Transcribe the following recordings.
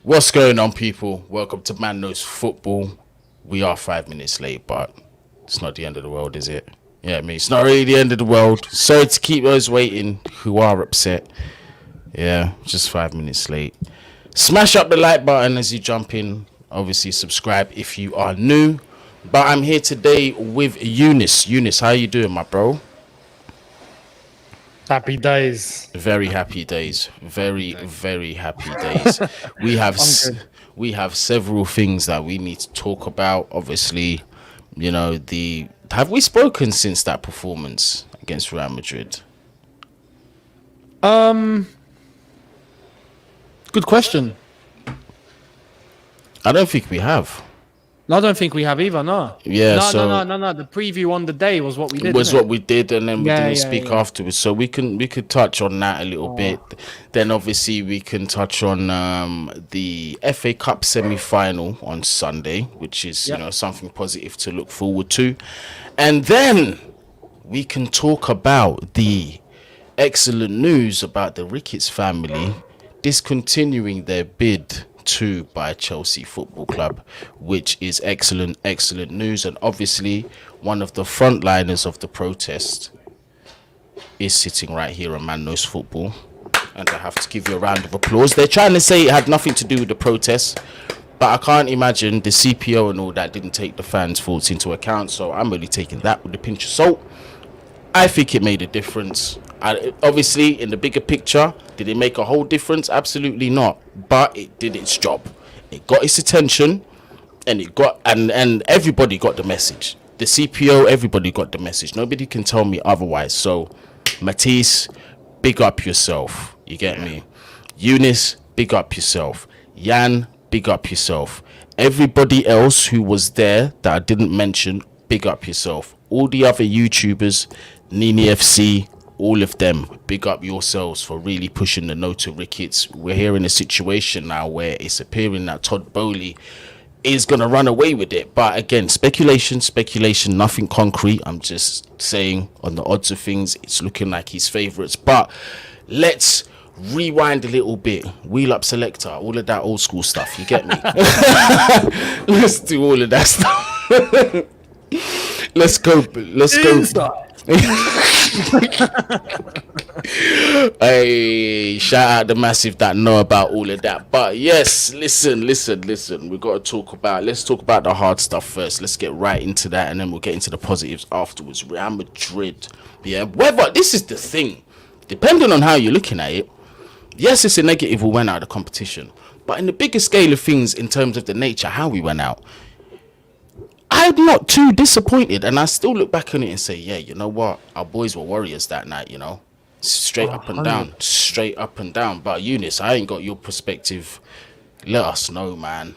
What's going on, people? Welcome to Man Knows Football. We are 5 minutes late, but it's not the end of the world, is it? Yeah, I mean, it's not really the end of the world. Sorry to keep those waiting who are upset. Yeah, just 5 minutes late. Smash up the like button as you jump in. Obviously, subscribe if you are new. But I'm here today with Eunice. Eunice, how you doing, my bro? Happy days. Very happy days. Very happy days. We have several things that we need to talk about. Obviously, you know, have we spoken since that performance against Real Madrid? Good question. I don't think we have. No, I don't think we have either. No. Yeah. No. The preview on the day was what we did. Was what we did, and then we didn't speak afterwards. So we could touch on that a little bit. Then obviously we can touch on the FA Cup semi-final on Sunday, which is you know, something positive to look forward to, and then we can talk about the excellent news about the Ricketts family discontinuing their bid to buy Chelsea Football Club, which is excellent news. And obviously one of the frontliners of the protest is sitting right here on Man Knows Football, and I have to give you a round of applause. They're trying to say it had nothing to do with the protest, but I can't imagine the CPO and all that didn't take the fans' thoughts into account, so I'm only taking that with a pinch of salt. I think it made a difference. Obviously, in the bigger picture, did it make a whole difference? Absolutely not. But it did its job. It got its attention, and it got and everybody got the message. The CPO, everybody got the message. Nobody can tell me otherwise. So, Matisse, big up yourself. You get me? Eunice, big up yourself. Jan, big up yourself. Everybody else who was there that I didn't mention, big up yourself. All the other YouTubers, Nini FC, all of them, big up yourselves for really pushing the no to Ricketts. We're here in a situation now where it's appearing that Todd Boehly is going to run away with it. But again, speculation, nothing concrete. I'm just saying on the odds of things, it's looking like he's favourites. But let's rewind a little bit. Wheel up selector, all of that old school stuff. You get me? Let's do all of that stuff. Let's go. Hey, shout out the massive that know about all of that. But yes, listen. Let's talk about the hard stuff first. Let's get right into that, and then we'll get into the positives afterwards. Real Madrid. Yeah, whether this is the thing, depending on how you're looking at it, yes, it's a negative we went out of the competition. But in the bigger scale of things, in terms of the nature, how we went out, I'm not too disappointed, and I still look back on it and say, yeah, you know what? Our boys were warriors that night, you know? Straight up and down. But Eunice, I ain't got your perspective. Let us know, man.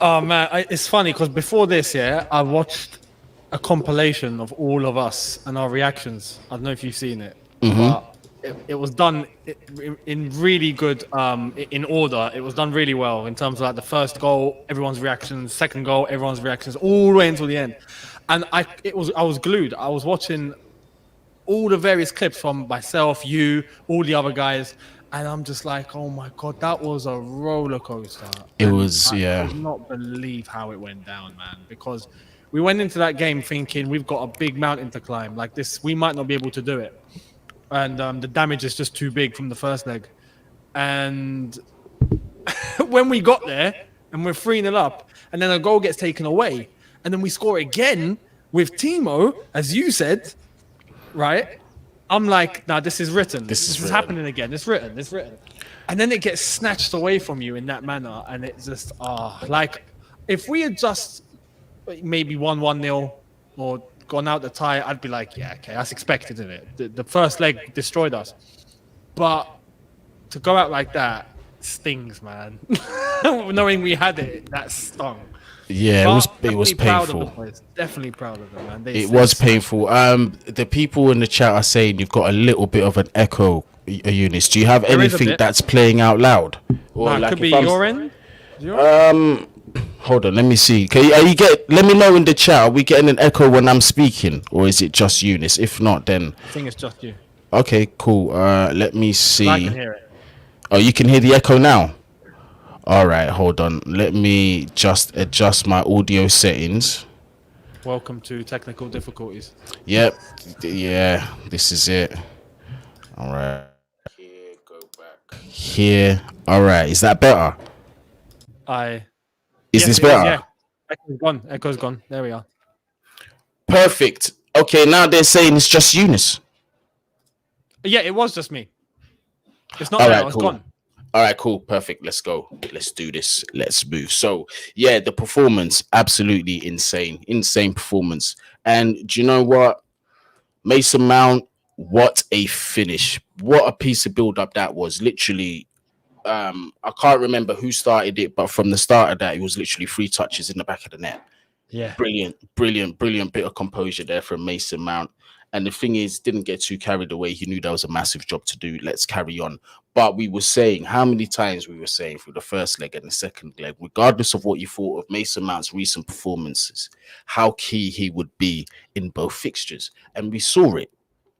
Oh, man, it's funny because before this, I watched a compilation of all of us and our reactions. I don't know if you've seen it. But it was done in really good in order. It was done really well in terms of like the first goal, everyone's reactions, second goal, everyone's reactions, all the way until the end. And I was glued. I was watching all the various clips from myself, you, all the other guys, and I'm just like, oh my god, that was a roller coaster. It was, yeah. I cannot believe how it went down, man, because we went into that game thinking we've got a big mountain to climb. Like this, we might not be able to do it. And the damage is just too big from the first leg. And when we got there and we're 3-0 up, and then a goal gets taken away, and then we score again with Timo, as you said, right? I'm like, nah, this is written. This is happening again. It's written. And then it gets snatched away from you in that manner, and it's just, like, if we had just maybe won 1-0 or gone out the tie, I'd be like, yeah, okay, that's expected, isn't it? The first leg destroyed us. But to go out like that stings, man. Knowing we had it, that stung. Yeah, it was painful. Definitely proud of them, man. It was painful. The people in the chat are saying you've got a little bit of an echo, Eunice. Do you have anything that's playing out loud? Or it could be your end. Hold on, let me see. Let me know in the chat. Are we getting an echo when I'm speaking, or is it just Eunice? If not, then I think it's just you. Okay, cool. Let me see. I can hear it. Oh, you can hear the echo now. All right, hold on. Let me just adjust my audio settings. Welcome to technical difficulties. Yep. Yeah, this is it. All right. Here, go back. Here. All right. Is that better? Is Yes, this it is. Yeah, better? echo's gone. Echo's gone. There we are. Perfect. Okay, now they're saying it's just Eunice. Yeah, it was just me. It's not All now. right, It's cool. gone. All right, cool. Perfect. Let's go. Let's do this. Let's move. So, yeah, the performance, absolutely insane. Insane performance. And do you know what? Mason Mount, what a finish. What a piece of build up that was. Literally, I can't remember who started it, but from the start of that, it was literally 3 touches in the back of the net. Yeah. Brilliant bit of composure there from Mason Mount. And the thing is, didn't get too carried away. He knew that was a massive job to do. Let's carry on. But we were saying, how many times we were saying through the first leg and the second leg, regardless of what you thought of Mason Mount's recent performances, how key he would be in both fixtures. And we saw it.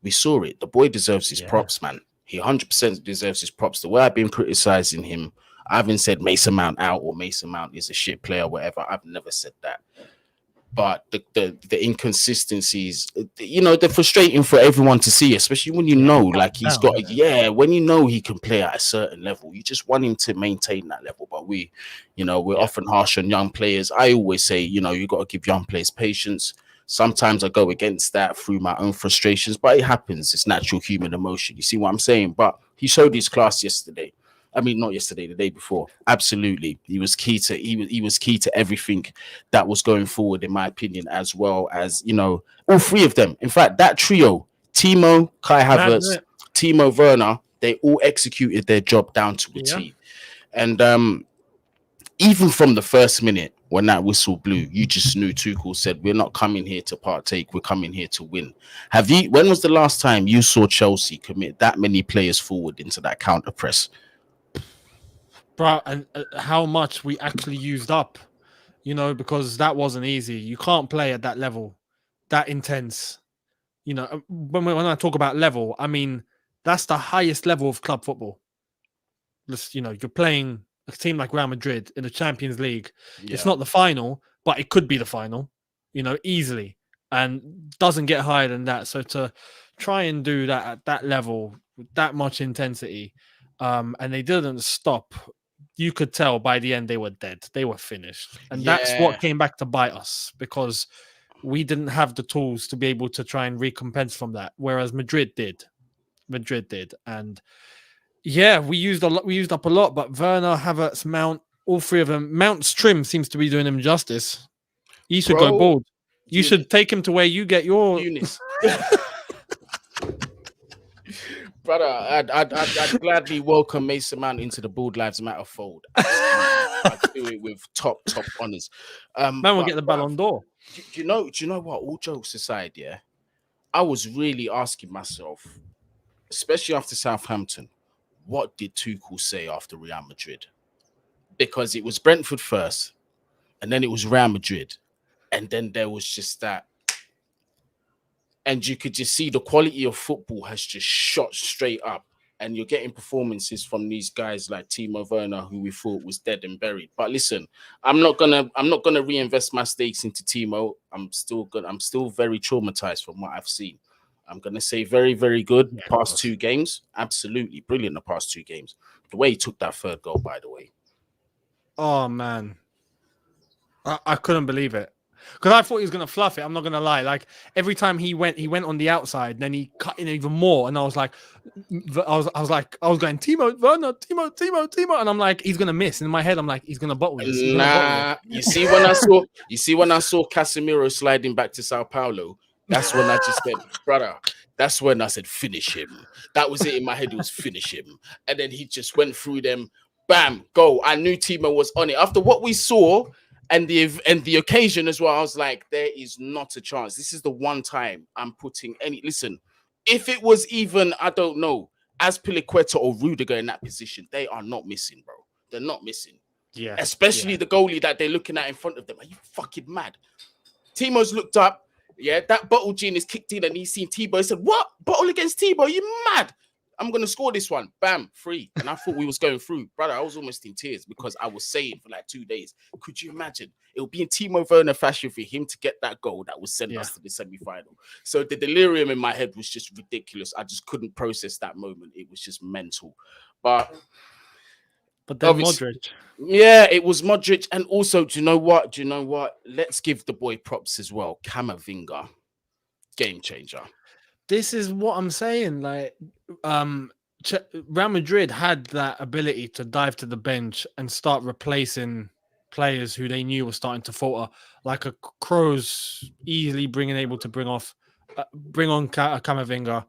We saw it. The boy deserves his props, man. He 100% deserves his props. The way I've been criticizing him, I haven't said Mason Mount out or Mason Mount is a shit player or whatever. I've never said that. But the inconsistencies, they're frustrating for everyone to see, especially when you know, like he's got, when you know he can play at a certain level, you just want him to maintain that level. But we're often harsh on young players. I always say, you got to give young players patience. Sometimes I go against that through my own frustrations, but it happens. It's natural human emotion. You see what I'm saying? But he showed his class yesterday. I mean, not yesterday, the day before. Absolutely, he was key to everything that was going forward, in my opinion, as well as all three of them. In fact, that trio: Timo, Kai Havertz, Timo Werner, they all executed their job down to a T. And even from the first minute when that whistle blew, you just knew Tuchel said, "We're not coming here to partake. We're coming here to win." When was the last time you saw Chelsea commit that many players forward into that counter press? Bro, and how much we actually used up, because that wasn't easy. You can't play at that level, that intense. When I talk about level, I mean, that's the highest level of club football. You're playing a team like Real Madrid in the Champions League. Yeah. It's not the final, but it could be the final, easily, and doesn't get higher than that. So to try and do that at that level with that much intensity, and they didn't stop. You could tell by the end they were dead. They were finished. And that's what came back to bite us, because we didn't have the tools to be able to try and recompense from that, whereas Madrid did. And yeah, we used up a lot, but Werner, Havertz, Mount, all three of them. Mount's trim seems to be doing him justice. He should go bald. You should take him to where you get your Eunice. Brother, I'd gladly welcome Mason Mount into the Bald Lives Matter fold. I'd do it with top honors. Man will get the Ballon d'Or. Do you know what? All jokes aside, yeah, I was really asking myself, especially after Southampton, what did Tuchel say after Real Madrid? Because it was Brentford first, and then it was Real Madrid, and then there was just that. And you could just see the quality of football has just shot straight up. And you're getting performances from these guys like Timo Werner, who we thought was dead and buried. But listen, I'm not gonna reinvest my stakes into Timo. I'm still very traumatized from what I've seen. I'm gonna say very, very good. Past 2 games, absolutely brilliant. The past 2 games, the way he took that third goal, by the way. Oh man, I couldn't believe it. Because I thought he was going to fluff it. I'm not going to lie. Like, every time he went on the outside, and then he cut in even more. And I was like, I was going, Timo, Werner, Timo. And I'm like, he's going to miss. In my head, I'm like, he's going to bottle this. You see when I saw Casemiro sliding back to Sao Paulo, that's when I just said, brother, that's when I said, finish him. That was it in my head. It was finish him. And then he just went through them. Bam, go. I knew Timo was on it. After what we saw, and the occasion as well, I was like, there is not a chance. This is the one time I'm putting any. Listen, if it was even, I don't know, Azpilicueta or Rudiger in that position, they are not missing, bro. They're not missing. Yeah. Especially the goalie that they're looking at in front of them. Are you fucking mad? Timo's looked up. Yeah, that bottle gene is kicked in, and he's seen Tebow. He said, "What? Bottle against Tebow? You mad?" I'm gonna score this one. Bam, 3. And I thought we was going through, brother. I was almost in tears because I was saying for like 2 days. Could you imagine? It would be in Timo Werner fashion for him to get that goal that would send us to the semi-final. So the delirium in my head was just ridiculous. I just couldn't process that moment. It was just mental. But then Modric. Yeah, it was Modric. And also, do you know what? Let's give the boy props as well. Camavinga, game changer. This is what I'm saying. Like, Real Madrid had that ability to dive to the bench and start replacing players who they knew were starting to falter, like a Kroos easily able to bring on Camavinga.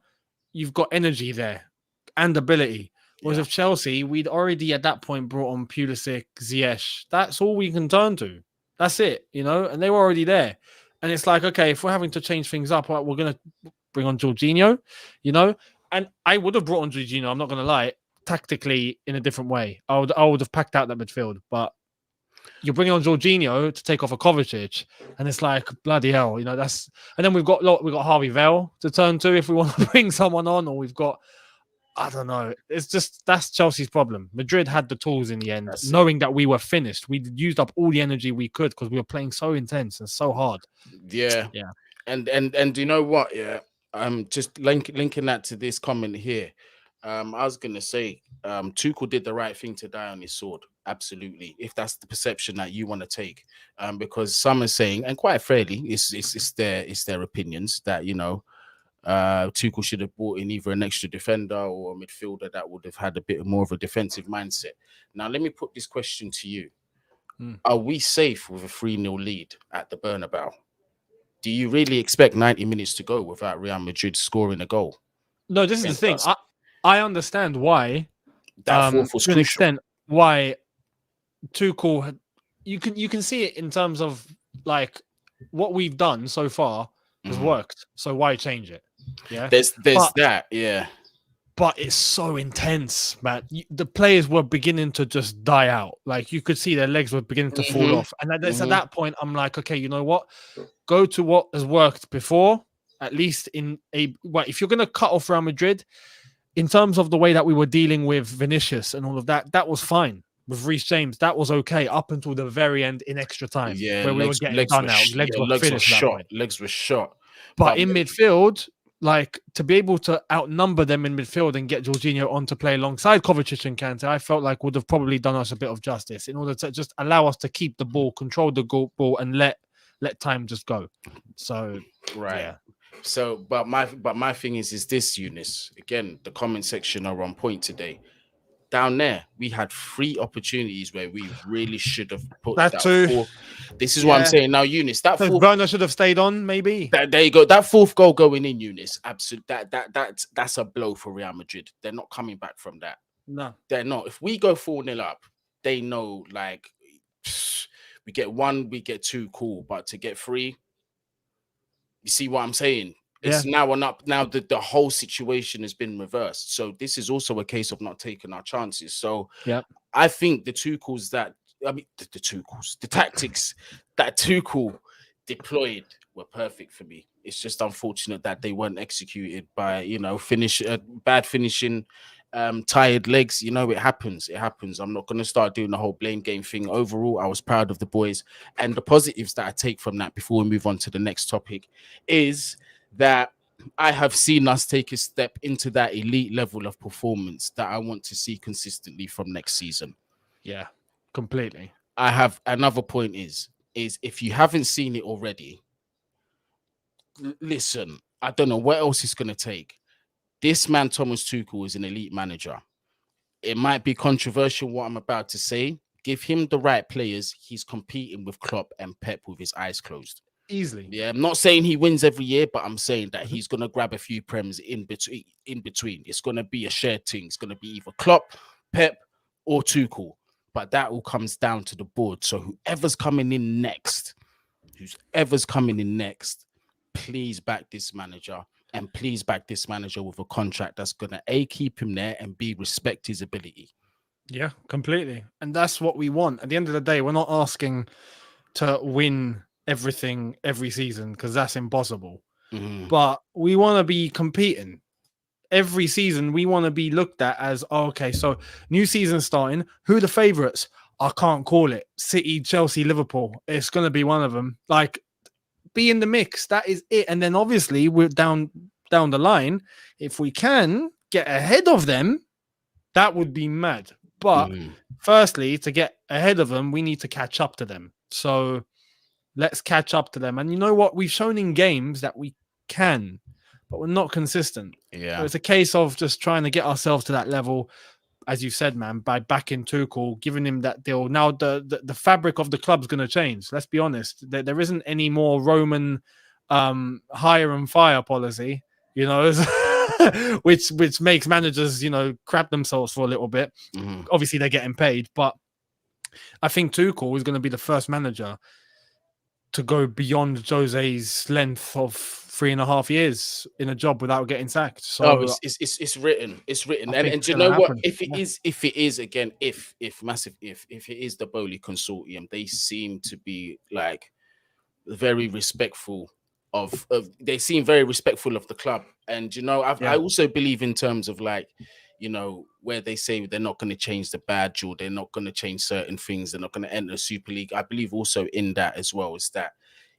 You've got energy there and ability. Whereas with Chelsea, we'd already at that point brought on Pulisic, Ziyech. That's all we can turn to. That's it, and they were already there. And it's like, okay, if we're having to change things up, we're going to bring on Jorginho, and I would have brought on Jorginho, I'm not going to lie, tactically in a different way. I would have packed out that midfield, but you're bringing on Jorginho to take off a Kovacic, and it's like, bloody hell, that's. And then we've got Harvey Vale to turn to if we want to bring someone on, or we've got, I don't know. It's just, that's Chelsea's problem. Madrid had the tools in the end, knowing that we were finished. We used up all the energy we could because we were playing so intense and so hard. Yeah. And you know what? Yeah, just linking that to this comment here. I was gonna say, Tuchel did the right thing to die on his sword. Absolutely, if that's the perception that you want to take, because some are saying, and quite fairly, it's their opinions that Tuchel should have brought in either an extra defender or a midfielder that would have had a bit more of a defensive mindset. Now, let me put this question to you: Are we safe with a 3-0 lead at the Bernabeu? Do you really expect 90 minutes to go without Real Madrid scoring a goal? No, this is the thing. I understand why. That fourth was to an extent, why Tuchel had. You can see it in terms of like what we've done so far has worked. So why change it? Yeah, there's that. Yeah, but it's so intense, man. The players were beginning to just die out. Like you could see their legs were beginning to fall off, and at that point, I'm like, okay, you know what? Go to what has worked before. At least if you're going to cut off Real Madrid, in terms of the way that we were dealing with Vinicius and all of that, that was fine. With Reece James, that was okay up until the very end in extra time, where we were getting done out. Legs were shot. Legs were shot. But in midfield, like to be able to outnumber them in midfield and get Jorginho on to play alongside Kovacic and Kante, I felt like would have probably done us a bit of justice in order to just allow us to keep the ball, control the ball, and let time just go. So right. Yeah. So, but my thing is this, Eunice. Again, the comment section are on point today. Down there, we had 3 opportunities where we really should have put that fourth. This is what I'm saying now, Eunice. That fourth, Werner should have stayed on, maybe. There you go. That 4th goal going in, Eunice. Absolutely. That's a blow for Real Madrid. They're not coming back from that. No, they're not. If we go 4-0 up, they know like we get 1, we get 2, cool. But to get 3, you see what I'm saying? It's now on up. Now the whole situation has been reversed. So this is also a case of not taking our chances. So I think the Tuchels the tactics that Tuchel deployed were perfect for me. It's just unfortunate that they weren't executed by bad finishing, tired legs. It happens. I'm not going to start doing the whole blame game thing. Overall, I was proud of the boys, and the positives that I take from that before we move on to the next topic is that I have seen us take a step into that elite level of performance that I want to see consistently from next season. Yeah, completely. I have another point is if you haven't seen it already, listen, I don't know what else it's going to take. This man, Thomas Tuchel, is an elite manager. It might be controversial what I'm about to say. Give him the right players. He's competing with Klopp and Pep with his eyes closed. Easily. Yeah, I'm not saying he wins every year, but I'm saying that he's going to grab a few prems in between. It's going to be a shared thing. It's going to be either Klopp, Pep, or Tuchel. But that all comes down to the board. So whoever's coming in next, please back this manager. And please back this manager with a contract that's going to keep him there and B, respect his ability. Yeah, completely. And that's what we want. At the end of the day, we're not asking to win everything every season because that's impossible. But we want to be competing. every season we want to be looked at as, okay, so new season starting. Who are the favourites? I can't call it. City, Chelsea, Liverpool. It's going to be one of them. Like, be in the mix. That is it. And then obviously we're down the line. If we can get ahead of them, that would be mad. But firstly, to get ahead of them, we need to catch up to them. So let's catch up to them. And you know what? We've shown in games that we can, but we're not consistent. Yeah. So it's a case of just trying to get ourselves to that level, as you said, man, by backing Tuchel, giving him that deal. Now the fabric of the club's going to change. Let's be honest. There isn't any more Roman hire and fire policy, you know, which makes managers, you know, crap themselves for a little bit. Obviously, they're getting paid, but I think Tuchel is going to be the first manager to go beyond Jose's length of 3.5 years in a job without getting sacked. So it's written. It's written. And you know what? If it is again, if it is the Boehly consortium, they seem to be like very respectful of they seem very respectful of the club. And you know, I also believe in terms of like, you know, where they say they're not going to change the badge or they're not going to change certain things, they're not going to enter Super League. I believe also in that as well is that,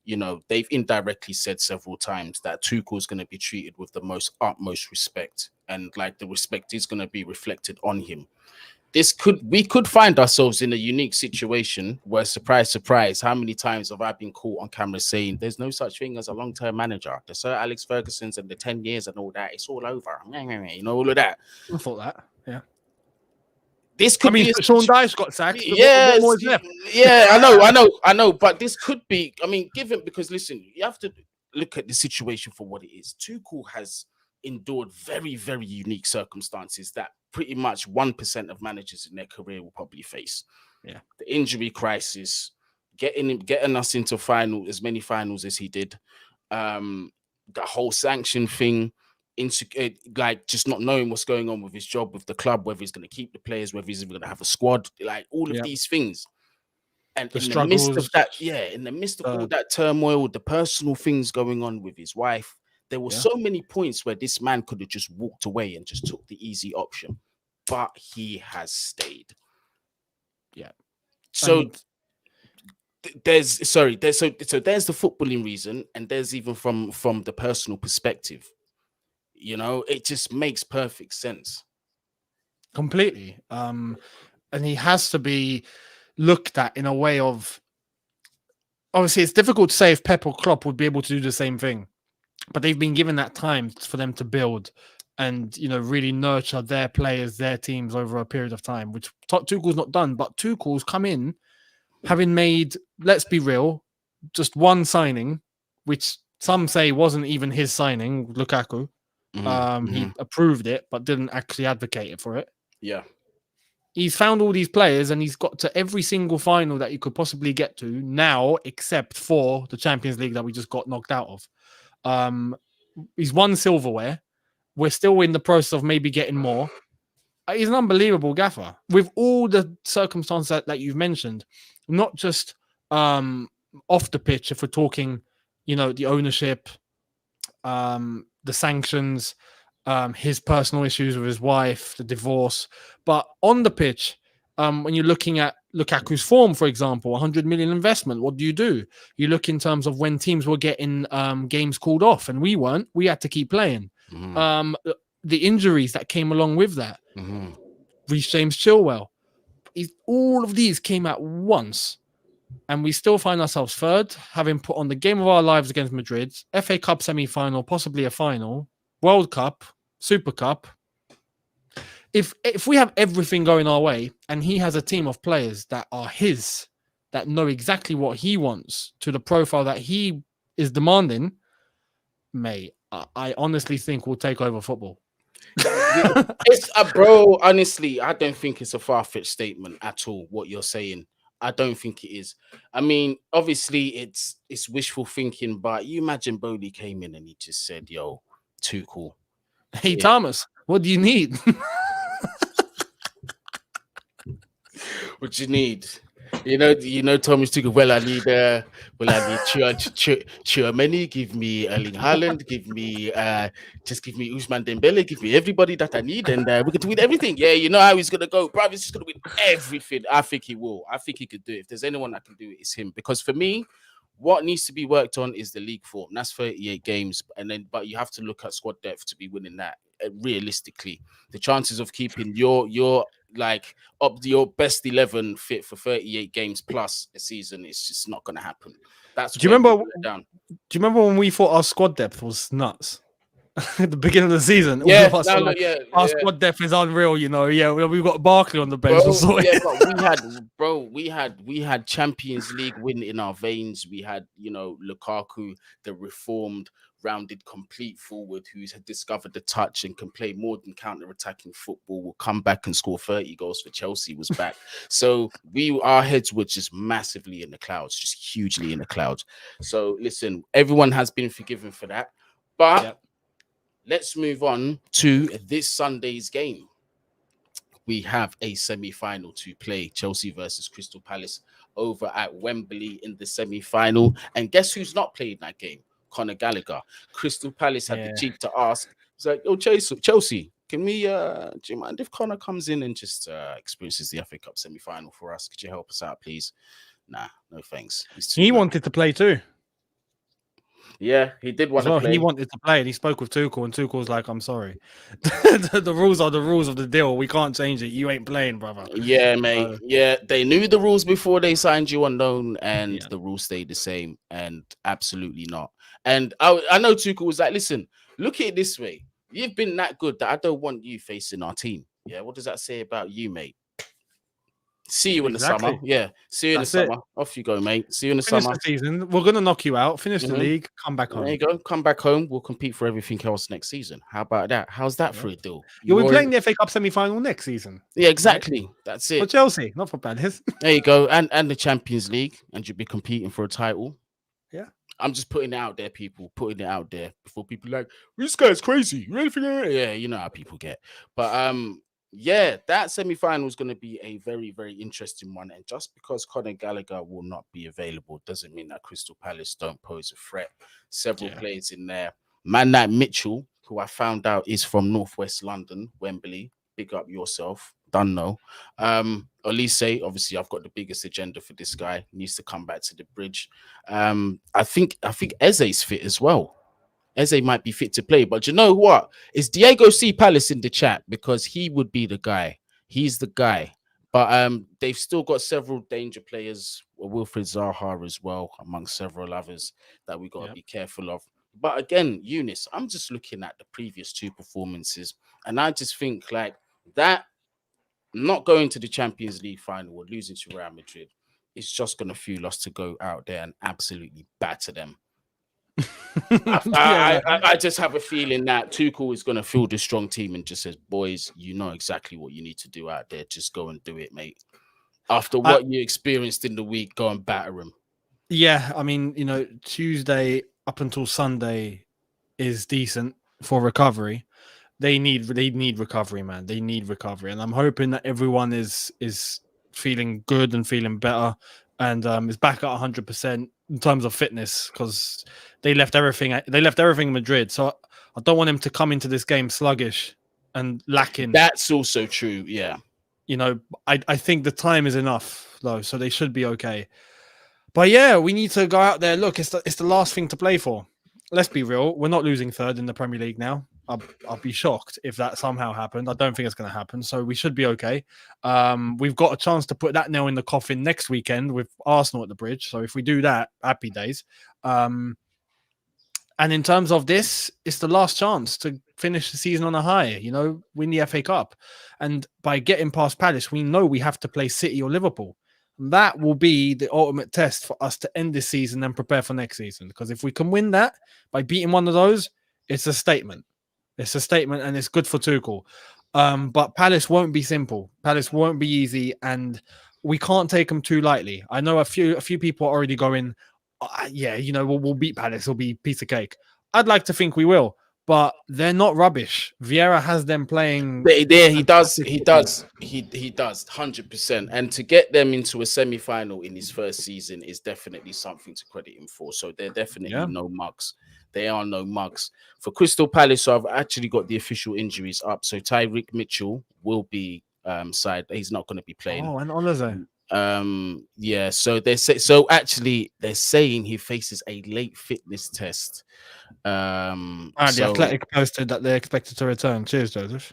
you know, they've indirectly said several times that Tuchel is going to be treated with the utmost respect, and like the respect is going to be reflected on him. We could find ourselves in a unique situation where, surprise, surprise, how many times have I been caught on camera saying there's no such thing as a long-term manager? The Sir Alex Ferguson's and the 10 years and all that, it's all over. You know, all of that. I thought that, yeah. This could be Sean Dyche got sacked. Yes, what more is yeah, I know. But this could be, I mean, given, because listen, you have to look at the situation for what it is. Tuchel has endured very, very unique circumstances that pretty much 1% of managers in their career will probably face. Yeah, the injury crisis, getting us into as many finals as he did, the whole sanction thing, like just not knowing what's going on with his job with the club, whether he's going to keep the players, whether he's going to have a squad, like all of these things. And in the midst of that, in the midst of all that turmoil, the personal things going on with his wife, there were so many points where this man could have just walked away and just took the easy option, but he has stayed. Yeah. So there's the footballing reason, and there's even from the personal perspective. You know, it just makes perfect sense. Completely. And he has to be looked at in a way of, obviously it's difficult to say if Pep or Klopp would be able to do the same thing, but they've been given that time for them to build and, you know, really nurture their players, their teams over a period of time, which Tuchel's not done. But Tuchel's come in having made, let's be real, just one signing, which some say wasn't even his signing, Lukaku. He approved it, but didn't actually advocate for it. Yeah. He's found all these players and he's got to every single final that you could possibly get to now, except for the Champions League that we just got knocked out of. He's won silverware. We're still in the process of maybe getting more. He's an unbelievable gaffer with all the circumstances that you've mentioned, not just off the pitch. If we're talking, you know, the ownership, the sanctions, his personal issues with his wife, the divorce, but on the pitch, when you're looking at Lukaku's form, for example, 100 million investment, what do? You look in terms of when teams were getting games called off and we weren't, we had to keep playing. The injuries that came along with that, Reece James Chilwell, all of these came at once. And we still find ourselves third, having put on the game of our lives against Madrid, FA Cup semi-final, possibly a final, World Cup, Super Cup. If we have everything going our way and he has a team of players that are his, that know exactly what he wants to the profile that he is demanding, mate, I honestly think we'll take over football. It's bro, honestly, I don't think it's a far-fetched statement at all, what you're saying. I don't think it is. I mean, obviously, it's wishful thinking, but you imagine Boehly came in and he just said, yo, Tuchel. Hey, Thomas, what do you need? What you need? Thomas Tuchel. Well, I need Chouameni, give me Erling Haaland, just give me Ousmane Dembele, give me everybody that I need, and we can win everything. Yeah, you know how he's gonna go, bro. He's just gonna win everything. I think he will. I think he could do it. If there's anyone that can do it, it's him. Because for me, what needs to be worked on is the league form. That's 38 games, but you have to look at squad depth to be winning that. Realistically, the chances of keeping your like up your best 11 fit for 38 games plus a season is just not going to happen. That's do you remember when we thought our squad depth was nuts? At the beginning of the season, yeah, our squad depth is unreal. We've got Barkley on the bench. But we had Champions League win in our veins. We had Lukaku, the reformed, rounded, complete forward who's had discovered the touch and can play more than counter-attacking football. Will come back and score 30 goals for Chelsea. Was back, so our heads were just massively in the clouds, just hugely in the clouds. So listen, everyone has been forgiven for that, but. Yep. Let's move on to this Sunday's game. We have a semi-final to play. Chelsea versus Crystal Palace over at Wembley in the semi-final. And guess who's not playing that game? Conor Gallagher. Crystal Palace had the cheek to ask. It's like, Chelsea, can we, do you mind if Conor comes in and just experiences the FA Cup semi-final for us? Could you help us out, please? Nah, no thanks. He wanted to play too. Yeah, he did want to play. He wanted to play, and he spoke with Tuchel, and Tuchel's like, "I'm sorry, the rules are the rules of the deal. We can't change it. You ain't playing, brother." Yeah, mate. Yeah, they knew the rules before they signed you on loan, and the rules stayed the same. And absolutely not. And I know Tuchel was like, "Listen, look at it this way. You've been that good that I don't want you facing our team." Yeah, what does that say about you, mate? See you in the summer. Yeah. See you in the summer. Off you go, mate. See you in the summer. The season. We're going to knock you out. Finish the league. Come back home. There you go. Come back home. We'll compete for everything else next season. How about that? How's that for a deal? You'll be playing the FA Cup semi-final next season. Yeah, exactly. Right? That's it. For Chelsea, not for Palace. There you go. And the Champions League. And you'll be competing for a title. Yeah. I'm just putting it out there, people. Putting it out there before people like, this guy's crazy. Yeah, you know how people get. But yeah, that semi-final is going to be a very, very interesting one. And just because Conor Gallagher will not be available doesn't mean that Crystal Palace don't pose a threat. Several players in there. Man like Mitchell, who I found out is from Northwest London, Wembley. Big up yourself. Don't know. Olise, obviously, I've got the biggest agenda for this guy. He needs to come back to the bridge. I think Eze's fit as well. Eze might be fit to play, but you know what? Is Diego C. Palace in the chat? Because he would be the guy. He's the guy. But they've still got several danger players, Wilfried Zaha as well, amongst several others that we got to be careful of. But again, Eunice, I'm just looking at the previous two performances, and I just think like that not going to the Champions League final or losing to Real Madrid is just going to fuel us to go out there and absolutely batter them. I just have a feeling that Tuchel is going to field a strong team and just says, boys, you know exactly what you need to do out there. Just go and do it, mate. After what you experienced in the week, go and batter them. Yeah, I mean, Tuesday up until Sunday is decent for recovery. They need recovery, man. They need recovery. And I'm hoping that everyone is feeling good and feeling better and is back at 100% in terms of fitness, because they left everything in Madrid. So I don't want them to come into this game sluggish and lacking. That's also true, yeah. I think the time is enough though, so they should be okay. But yeah, we need to go out there. Look, it's the last thing to play for. Let's be real. We're not losing third in the Premier League now. I'll be shocked if that somehow happened. I don't think it's going to happen. So we should be okay. We've got a chance to put that nail in the coffin next weekend with Arsenal at the Bridge. So if we do that, happy days. And in terms of this, it's the last chance to finish the season on a high, win the FA Cup. And by getting past Palace, we know we have to play City or Liverpool. And that will be the ultimate test for us to end this season and prepare for next season. Because if we can win that by beating one of those, it's a statement. It's a statement, and it's good for Tuchel. But Palace won't be simple. Palace won't be easy, and we can't take them too lightly. I know a few people are already going, we'll beat Palace. It'll be a piece of cake. I'd like to think we will, but they're not rubbish. Vieira has them playing. There he does 100%. And to get them into a semi-final in his first season is definitely something to credit him for. So they're definitely no mugs. They are no mugs. For Crystal Palace, so I've actually got the official injuries up. So Tyreek Mitchell will be side. He's not going to be playing. Oh, and Oliver. Yeah. So they're saying he faces a late fitness test. The Athletic posted that they're expected to return. Cheers, Joseph.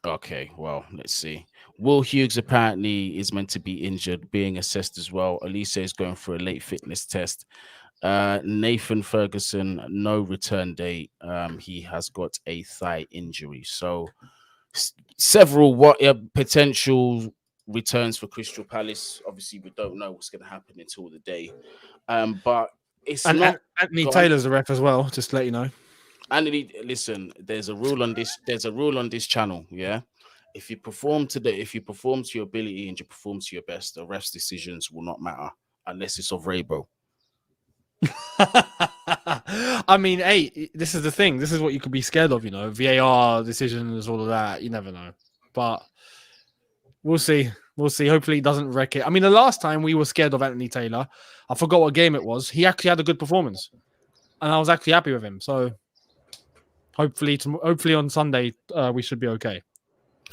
Okay, well, let's see. Will Hughes apparently is meant to be injured, being assessed as well. Elise is going for a late fitness test. Nathan Ferguson, no return date. He has got a thigh injury. So several potential returns for Crystal Palace. Obviously, we don't know what's going to happen until the day. But it's not. Anthony Taylor's the ref as well, just to let you know. Anthony, listen, there's a rule on this channel, yeah. If you perform to your ability and you perform to your best, the ref's decisions will not matter unless it's of Rainbow. I mean, hey, this is the thing. This is what you could be scared of, VAR decisions, all of that. You never know. But we'll see. We'll see. Hopefully he doesn't wreck it. I mean, the last time we were scared of Anthony Taylor, I forgot what game it was. He actually had a good performance. And I was actually happy with him. So hopefully on Sunday, we should be okay.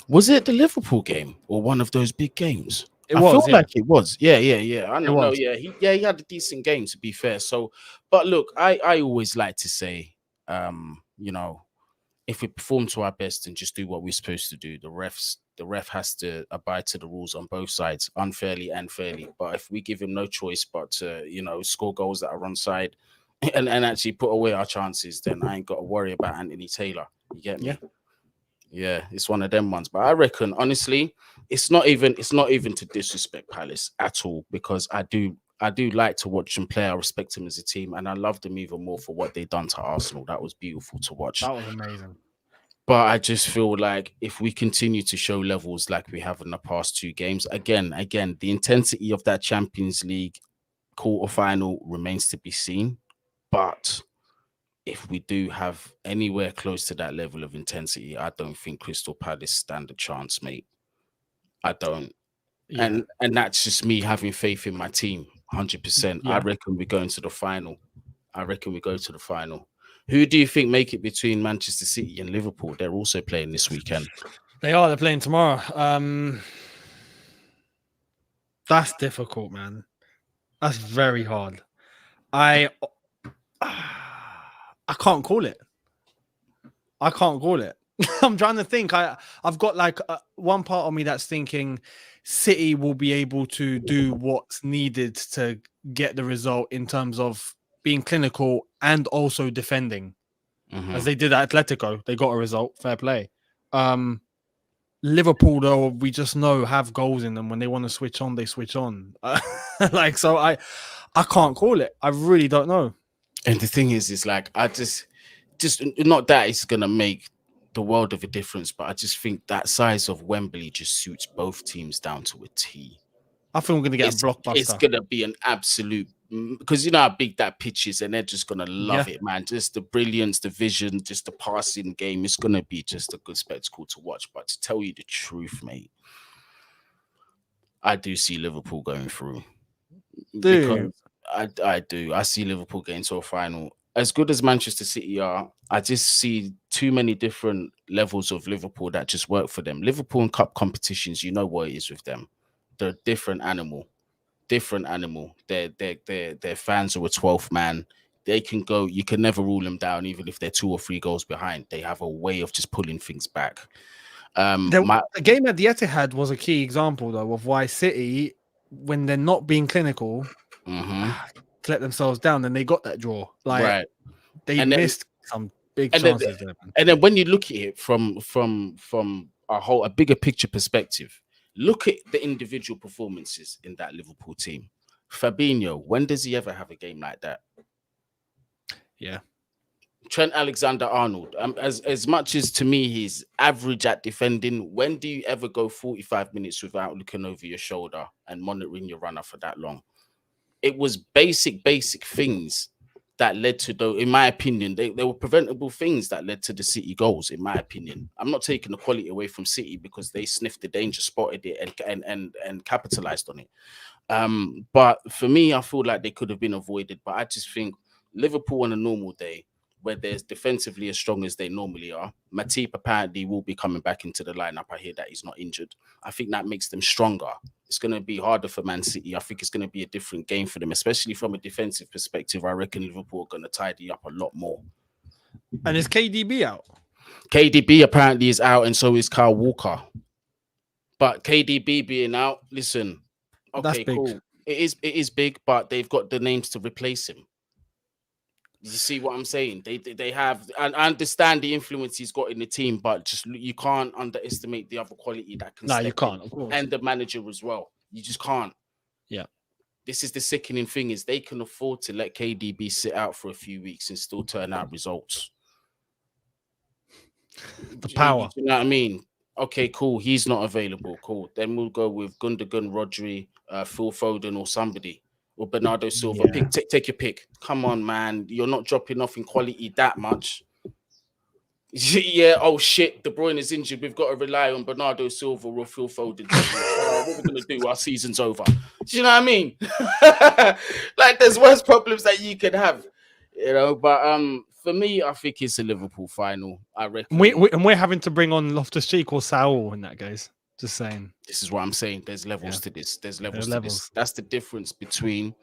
Was it the Liverpool game or one of those big games? I feel like it was. Yeah. I don't know. Yeah, he had a decent game, to be fair. So, but look, I always like to say, if we perform to our best and just do what we're supposed to do, the ref has to abide to the rules on both sides, unfairly and fairly. But if we give him no choice but to, score goals that are onside and actually put away our chances, then I ain't got to worry about Anthony Taylor. You get me? Yeah, it's one of them ones. But I reckon, honestly, it's not even to disrespect Palace at all, because I do like to watch them play. I respect them as a team, and I love them even more for what they've done to Arsenal. That was beautiful to watch. That was amazing. But I just feel like if we continue to show levels like we have in the past two games, again, the intensity of that Champions League quarterfinal remains to be seen. But if we do have anywhere close to that level of intensity, I don't think Crystal Palace stand a chance, mate. I don't. Yeah. And that's just me having faith in my team, 100%. Yeah. I reckon we're going to the final. Who do you think make it between Manchester City and Liverpool? They're also playing this weekend. They're playing tomorrow. That's difficult, man. That's very hard. I can't call it. I'm trying to think. I've got like one part of me that's thinking City will be able to do what's needed to get the result in terms of being clinical and also defending, as they did at Atletico. They got a result. Fair play. Liverpool, though, we just know have goals in them. When they want to switch on, they switch on. So I can't call it. I really don't know. And the thing is like, I just not that it's going to make the world of a difference, but I just think that size of Wembley just suits both teams down to a T. I think we're going to get a blockbuster. It's going to be an absolute, because you know how big that pitch is, and they're just going to love it, man. Just the brilliance, the vision, just the passing game. It's going to be just a good spectacle to watch. But to tell you the truth, mate, I do see Liverpool going through. Dude. I do. I see Liverpool getting to a final. As good as Manchester City are, I just see too many different levels of Liverpool that just work for them. Liverpool in cup competitions, you know what it is with them. They're a different animal. Their fans are a 12th man. They can go. You can never rule them down, even if they're 2 or 3 goals behind. They have a way of just pulling things back. The game at the Etihad was a key example, though, of why City, when they're not being clinical, let themselves down, and they got that draw. They missed some big chances. And then when you look at it from a bigger picture perspective, look at the individual performances in that Liverpool team. Fabinho, when does he ever have a game like that? Yeah. Trent Alexander-Arnold, as much as to me he's average at defending, when do you ever go 45 minutes without looking over your shoulder and monitoring your runner for that long? It was basic things that led to, though, in my opinion, they were preventable things that led to the City goals. In my opinion, I'm not taking the quality away from City because they sniffed the danger, spotted it, and capitalized on it. But for me, I feel like they could have been avoided. But I just think Liverpool on a normal day, where they're defensively as strong as they normally are, Matip apparently will be coming back into the lineup. I hear that he's not injured. I think that makes them stronger. It's going to be harder for Man City. I think it's going to be a different game for them, especially from a defensive perspective. I reckon Liverpool are going to tidy up a lot more. And is KDB out? KDB apparently is out, and so is Kyle Walker. But KDB being out, listen, okay, cool. It is big, but they've got the names to replace him. You see what I'm saying? They have, and I understand the influence he's got in the team, but just you can't underestimate the other quality that can. No, you can't, of course. And the manager as well. You just can't. Yeah. This is the sickening thing, is they can afford to let KDB sit out for a few weeks and still turn out results. The power. You know what I mean? Okay, cool. He's not available. Cool. Then we'll go with Gundogan, Rodri, Phil Foden, or somebody. Or Bernardo Silva. Yeah. Take your pick. Come on, man. You're not dropping off in quality that much. Yeah, oh shit, De Bruyne is injured. We've got to rely on Bernardo Silva or Phil Foden. What are we going to do? Our season's over. Do you know what I mean? Like, there's worse problems that you could have. You know, but for me, I think it's a Liverpool final. I reckon. We're having to bring on Loftus-Cheek or Saul in that case. Just saying. This is what I'm saying. There's levels to this. There's levels to this. That's the difference between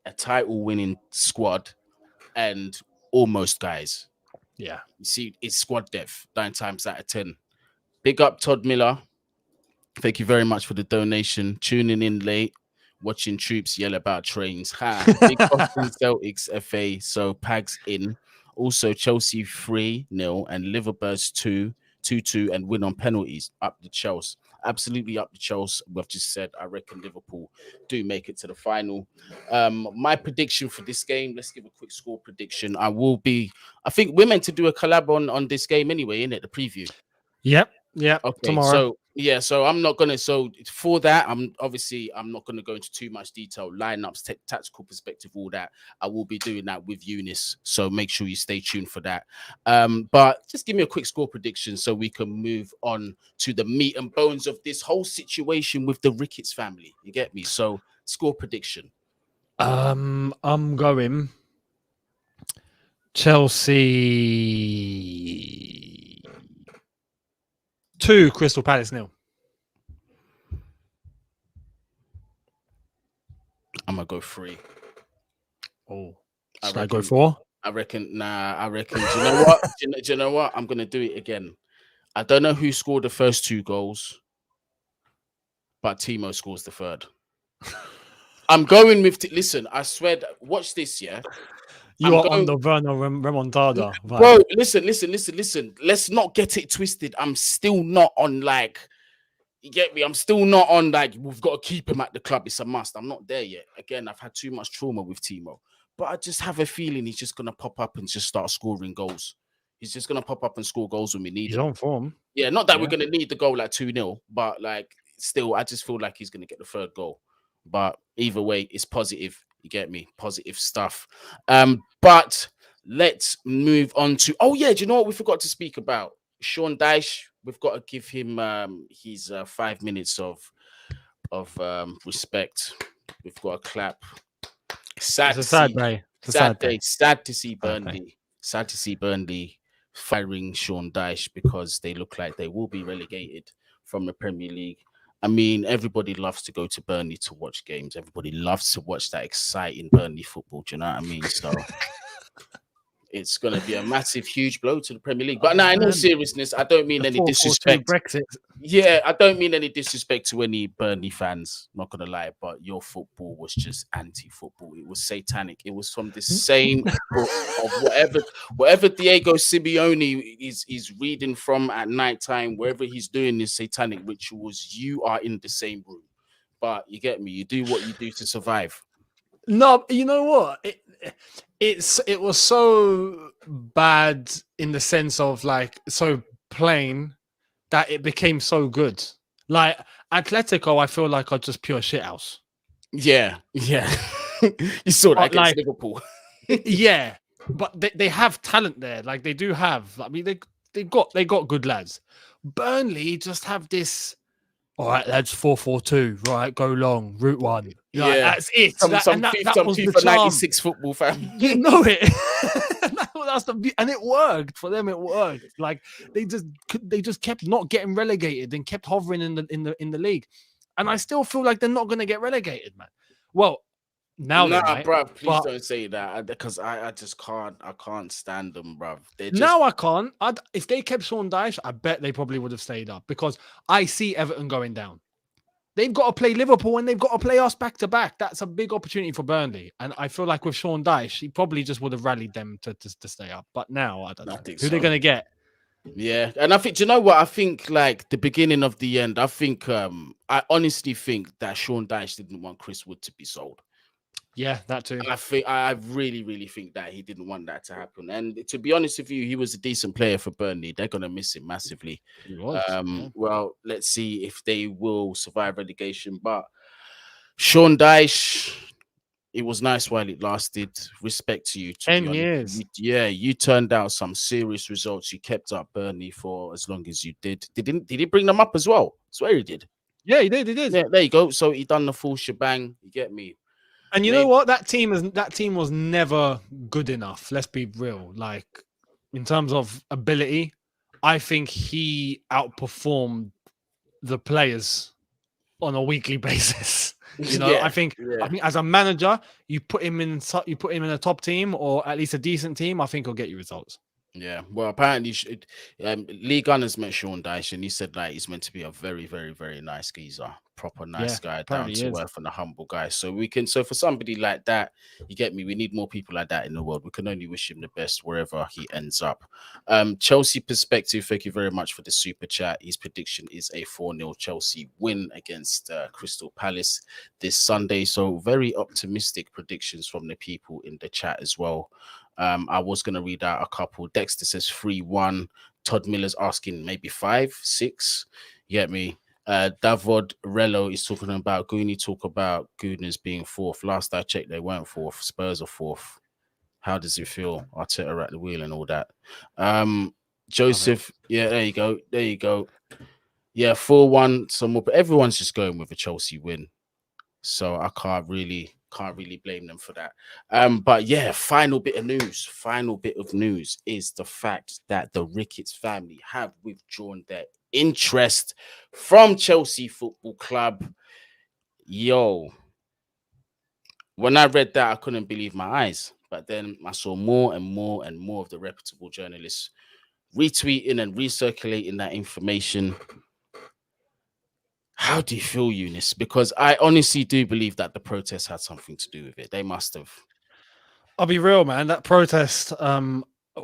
a title-winning squad and almost guys. Yeah. You see, it's squad depth 9 times out of 10. Big up Todd Miller. Thank you very much for the donation. Tuning in late, watching troops yell about trains. Ha! Big Boston Celtics FA. So Pags in. Also Chelsea 3-0 and Liverpool's 2-2 and win on penalties. Up the Chelsea. Absolutely up the Chelsea. We've just said I reckon Liverpool do make it to the final. My prediction for this game, let's give a quick score prediction. I think we're meant to do a collab on this game anyway, innit? The preview. Yep. Okay, tomorrow. So I'm not gonna. So for that, I'm not gonna go into too much detail, lineups, tactical perspective, all that. I will be doing that with Eunice, so make sure you stay tuned for that. But just give me a quick score prediction so we can move on to the meat and bones of this whole situation with the Ricketts family. You get me? So score prediction. I'm going Chelsea 2, Crystal Palace 0. I'm gonna go 3. Oh, should I go 4? I reckon. Do you know what? do you know what? I'm gonna do it again. I don't know who scored the first 2 goals, but Timo scores the third. I'm going with. Listen, I swear. Watch this, yeah. You are on the Werner remontada. Bro, listen. Let's not get it twisted. I'm still not on you get me? I'm still not on we've got to keep him at the club. It's a must. I'm not there yet. Again, I've had too much trauma with Timo. But I just have a feeling he's just going to pop up and just start scoring goals. He's just going to pop up and score goals when we need him. He's on form. Yeah, not that we're going to need the goal 2-0, but still, I just feel like he's going to get the third goal. But either way, it's positive. You get me? Positive stuff. But let's move on to... Oh, yeah, do you know what we forgot to speak about? Sean Dyche. We've got to give him his 5 minutes of respect. We've got to clap. Sad day. Sad to see Burnley. Sad to see Burnley firing Sean Dyche because they look like they will be relegated from the Premier League. I mean, everybody loves to go to Burnley to watch games. Everybody loves to watch that exciting Burnley football. Do you know what I mean? So it's going to be a massive, huge blow to the Premier League. But in all seriousness, I don't mean any disrespect. Brexit. Yeah, I don't mean any disrespect to any Burnley fans. Not going to lie, but your football was just anti-football. It was satanic. It was from the same book of whatever Diego Simeone is reading from at nighttime, wherever he's doing his satanic rituals, you are in the same room. But you get me. You do what you do to survive. No, you know what? It was so bad in the sense of so plain that it became so good. Like Atletico, I feel like are just pure shithouse. Yeah. You saw that against Liverpool. Yeah, but they have talent there. Like they do have. I mean, they got good lads. Burnley just have this. All right, lads, 4-4-2. Right, go long, route one. Like, Yeah. that's it. Some That was the FIFA charm. 96 football fan. You know it. And it worked for them. It worked. Like they just kept not getting relegated and kept hovering in the league. And I still feel like they're not going to get relegated, man. Well, now they might. Bruv, please don't say that because I just can't. I can't stand them, bruv. Now I can't. If they kept Sean Dyche, I bet they probably would have stayed up because I see Everton going down. They've got to play Liverpool and they've got to play us back to back. That's a big opportunity for Burnley. And I feel like with Sean Dyche, he probably just would have rallied them to stay up. But now, I don't know. Who they're going to get? Yeah. And I think, do you know what? I think like the beginning of the end, I think, I honestly think that Sean Dyche didn't want Chris Wood to be sold. Yeah, that too. I really, really think that he didn't want that to happen. And to be honest with you, he was a decent player for Burnley. They're gonna miss him massively. He was, yeah. Well, let's see if they will survive relegation. But Sean Dyche, it was nice while it lasted. Respect to you. 10 years. You turned out some serious results. You kept up Burnley for as long as you did. Did he bring them up as well? I swear he did. Yeah, he did. Yeah, there you go. So he done the full shebang. You get me? And you know what? That team was never good enough. Let's be real. Like in terms of ability, I think he outperformed the players on a weekly basis. You know, I think as a manager, you put him in a top team or at least a decent team. I think he'll get you results. Yeah, well, apparently, Lee Gunners met Sean Dyche, and he said like he's meant to be a very, very, very nice geezer, proper nice guy, down to earth, and a humble guy. So for somebody like that, you get me. We need more people like that in the world. We can only wish him the best wherever he ends up. Chelsea perspective. Thank you very much for the super chat. His prediction is a 4-0 Chelsea win against Crystal Palace this Sunday. So very optimistic predictions from the people in the chat as well. I was going to read out a couple. Dexter says 3-1. Todd Miller's asking maybe 5-6. You get me? Davod Rello is talking about Guni, talk about Goodness being fourth. Last I checked, they weren't fourth. Spurs are fourth. How does it feel? Arteta at the wheel and all that. Joseph, yeah, there you go. There you go. Yeah, 4-1. Some more, but everyone's just going with a Chelsea win. So I can't really blame them for that. But yeah, final bit of news is the fact that the Ricketts family have withdrawn their interest from Chelsea Football Club. Yo, when I read that, I couldn't believe my eyes. But then I saw more and more and more of the reputable journalists retweeting and recirculating that information. How do you feel, Eunice? Because I honestly do believe that the protest had something to do with it. They must have. I'll be real, man. That protest,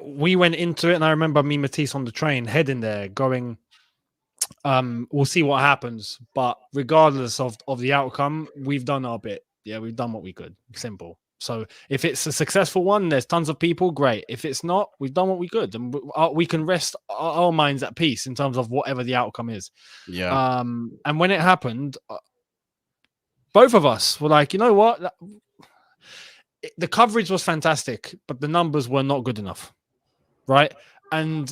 we went into it, and I remember me, Matisse, on the train, heading there, going, we'll see what happens. But regardless of the outcome, we've done our bit. Yeah, we've done what we could. Simple. So if it's a successful one, there's tons of people, great. If it's not, we've done what we could, and we can rest our minds at peace in terms of whatever the outcome is. Yeah. And when it happened, both of us were like, you know what? The coverage was fantastic, but the numbers were not good enough, right? And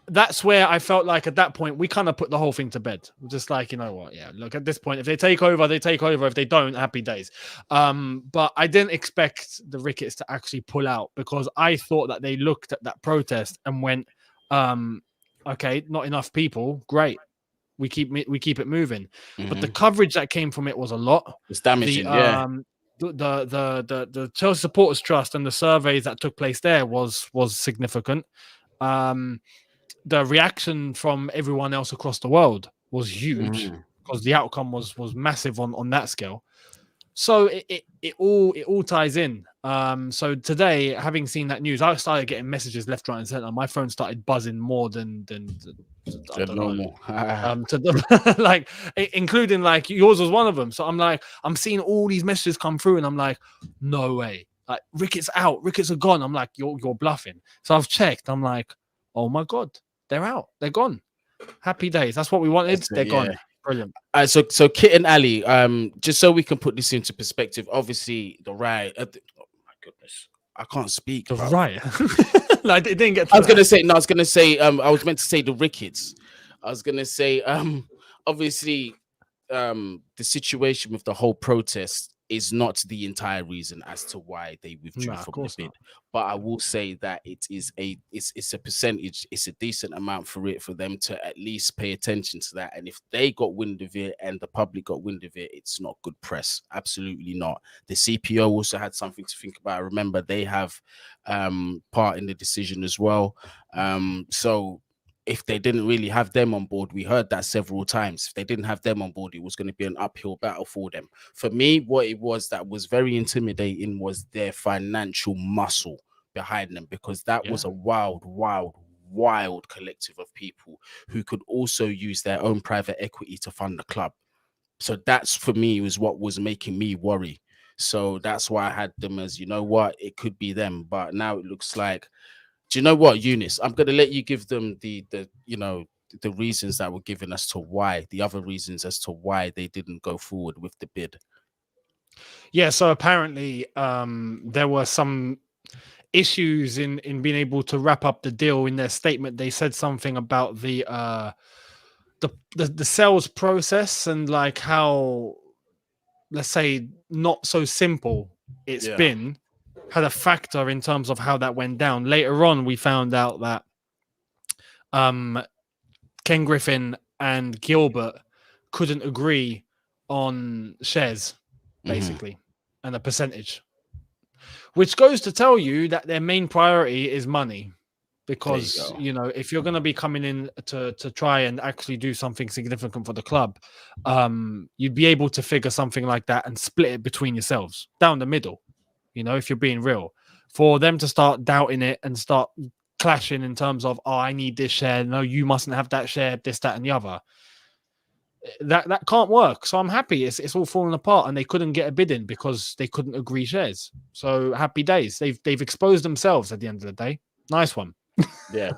that's where I felt like at that point, we kind of put the whole thing to bed. We're just like, you know what? Yeah, look, at this point, if they take over, they take over. If they don't, happy days. But I didn't expect the Ricketts to actually pull out because I thought that they looked at that protest and went, okay, not enough people. Great. We keep it moving. Mm-hmm. But the coverage that came from it was a lot. It's damaging, The Chelsea Supporters Trust and the surveys that took place there was significant. The reaction from everyone else across the world was huge because the outcome was massive on that scale. So it all ties in. So today, having seen that news, I started getting messages left, right, and center. My phone started buzzing more than normal. Like including like yours was one of them. So I'm seeing all these messages come through, and I'm like, no way. Like Ricketts out, Ricketts are gone. I'm like, you're bluffing. So I've checked. I'm like, oh my god. They're out. They're gone. Happy days. That's what we wanted. They're gone. Brilliant. So Kit and Ali, just so we can put this into perspective, obviously the riot. Oh my goodness. I can't speak. The Bro. right. Like it didn't get. I was gonna say no. I was gonna say I was meant to say the Ricketts. I was gonna say obviously the situation with the whole protest is not the entire reason as to why they withdrew Nah, of from the course bid. not. But I will say that it's a percentage, it's a decent amount for them to at least pay attention to that. And if they got wind of it and the public got wind of it, it's not good press. Absolutely not. The CPO also had something to think about. Remember, they have part in the decision as well. So if they didn't really have them on board, we heard that several times. If they didn't have them on board, it was going to be an uphill battle for them. For me, what it was that was very intimidating was their financial muscle behind them, because that was a wild collective of people who could also use their own private equity to fund the club. So that's for me was what was making me worry. So that's why I had them as, you know what, it could be them. But now it looks like, do you know what, Eunice? I'm going to let you give them the the reasons that were given as to why, the other reasons as to why they didn't go forward with the bid. Yeah, so apparently there were some issues in being able to wrap up the deal. In their statement, they said something about the sales process and like how, let's say, not so simple it's been, had a factor in terms of how that went down. Later on, we found out that Ken Griffin and Gilbert couldn't agree on shares, basically, and a percentage, which goes to tell you that their main priority is money. Because, you know, if you're going to be coming in to try and actually do something significant for the club, you'd be able to figure something like that and split it between yourselves down the middle, you know, if you're being real. For them to start doubting it and start clashing in terms of, oh, I need this share, no, you mustn't have that share, this, that, and the other. That can't work. So I'm happy it's all falling apart, and they couldn't get a bid in because they couldn't agree shares. So happy days. They've exposed themselves at the end of the day. Nice one. Yeah,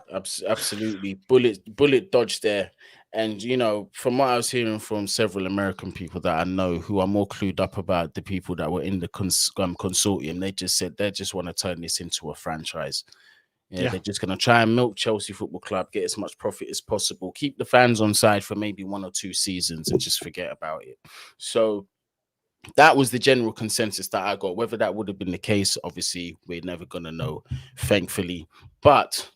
absolutely. Bullet dodge there. And, you know, from what I was hearing from several American people that I know who are more clued up about the people that were in the consortium, they just said they just want to turn this into a franchise. Yeah, they're just going to try and milk Chelsea Football Club, get as much profit as possible, keep the fans on side for maybe 1 or 2 seasons and just forget about it. So that was the general consensus that I got. Whether that would have been the case, obviously, we're never going to know, thankfully. But